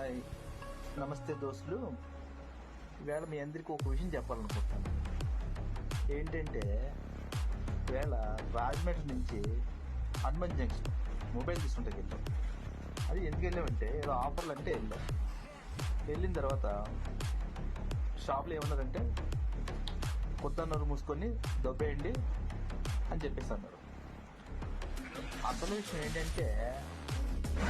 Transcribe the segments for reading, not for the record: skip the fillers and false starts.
Hi, నమస్తే దోస్తులు. ఈవేళ మీ అందరికీ ఒక విషయం చెప్పాలనుకుంటున్నాను. ఏంటంటే ఈవేళ రాజమండ్రి నుంచి హనుమాన్ జంక్షన్ మొబైల్ తీసుకుంటే వెళ్ళాం. అది ఎందుకు వెళ్ళామంటే ఏదో ఆఫర్లు అంటే వెళ్ళాం. వెళ్ళిన తర్వాత షాప్లో ఏమన్నారంటే కొత్తన్నర మూసుకొని దొబ్బేయండి అని చెప్పేసి అన్నారు. అసలు విషయం ఏంటంటే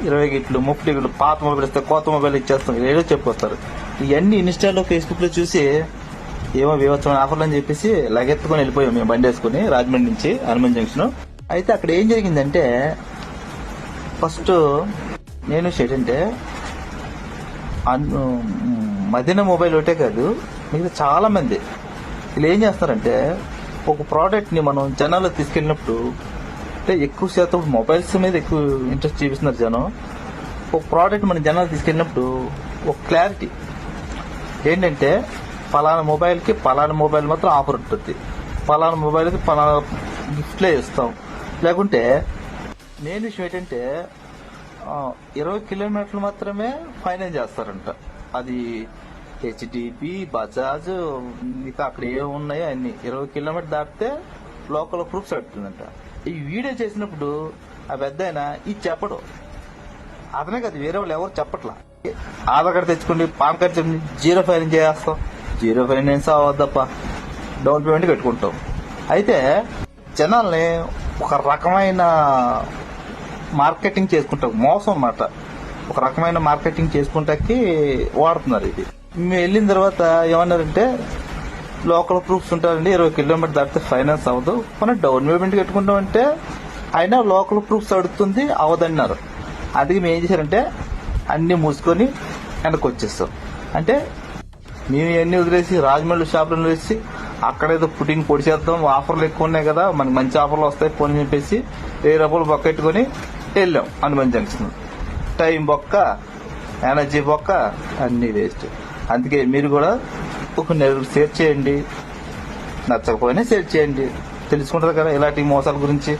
20 గిట్లు 30 గిట్లు పాత మొబైల్ ఇస్తే కొత్త మొబైల్ ఇచ్చేస్తాం, ఏదో చెప్పొస్తారు. ఇవన్నీ ఇన్స్టాలో ఫేస్బుక్ లో చూసి ఏమో వివత్సమైన ఆఫర్లు అని చెప్పేసి లగెత్తుకొని వెళ్ళిపోయాం మేము బండి వేసుకుని రాజమండ్రి నుంచి హనుమాన్ జంక్షన్. అయితే అక్కడ ఏం జరిగిందంటే ఫస్ట్ నేను ఏంటంటే మదీనా మొబైల్ ఒకటే కాదు, మిగతా చాలా మంది వీళ్ళు ఏం చేస్తారంటే ఒక ప్రోడక్ట్ ని మనం జనాల్లో తీసుకెళ్ళినప్పుడు అంటే ఎక్కువ శాతం మొబైల్స్ మీద ఎక్కువ ఇంట్రెస్ట్ చూపిస్తున్నారు జనం. ఒక ప్రోడక్ట్ మన జనాలు తీసుకెళ్ళినప్పుడు ఒక క్లారిటీ ఏంటంటే పలానా మొబైల్కి పలానా మొబైల్ మాత్రం ఆఫర్ ఉంటుంది, పలానా మొబైల్కి పలానా గిఫ్ట్లే ఇస్తాం. లేకుంటే మెయిన్ విషయం ఏంటంటే 20 కిలోమీటర్లు మాత్రమే ఫైనాన్స్ చేస్తారంట. అది హెచ్డిపి, బజాజ్, ఇంకా అక్కడ ఏమున్నాయో అన్ని 20 కిలోమీటర్ దాటితే లోకల్ ప్రూఫ్స్ అడుగుతుందంట. ఈ వీడియో చేసినప్పుడు ఆ పెద్ద ఆయన ఇది చెప్పడు, అతనే కదా వేరే వాళ్ళు ఎవరు చెప్పట్లా. ఆధార్ కార్డు తెచ్చుకోండి, పాన్ కార్డు తెచ్చుకోండి, జీరో ఫైనాన్స్ చేస్తాం. జీరో ఫైనాన్స్ అవద్దప్ప, డౌన్ పేమెంట్ కట్టుకుంటాం. అయితే జనాల్ని ఒక రకమైన మార్కెటింగ్ చేసుకుంటాం, మోసం అన్నమాట. ఒక రకమైన మార్కెటింగ్ చేసుకుంటాకి వాడుతున్నారు. ఇది మేము వెళ్ళిన తర్వాత ఏమన్నారంటే లోకల్ ప్రూఫ్స్ ఉంటారండి, 20 కిలోమీటర్ దాటితే ఫైనాన్స్ అవ్వదు, మనం డౌన్ పేమెంట్ కట్టుకుంటామంటే అయినా లోకల్ ప్రూఫ్స్ అడుగుతుంది, అవదన్నారు. అందుకే మేము ఏం చేశారంటే అన్ని మూసుకొని వెనక్కి వచ్చేస్తాం. అంటే మేము ఇవన్నీ వదిలేసి రాజమండ్రి షాపులను వదిలేసి అక్కడేదో పుట్టింగ్ పొడి చేద్దాం, ఆఫర్లు ఎక్కువ ఉన్నాయి కదా, మనకి మంచి ఆఫర్లు వస్తాయి పోని చెప్పేసి 1000 రూపాయలు బొక్క పెట్టుకుని వెళ్ళాం హనుమాన్ జంక్షన్. టైం బొక్క, ఎనర్జీ బొక్క, అన్ని వేస్ట్. అందుకే మీరు కూడా ఒక షేర్ చేయండి, నచ్చకపోయినా షేర్ చేయండి, తెలుసుకుంటారు కదా ఇలాంటి మోసాల గురించి.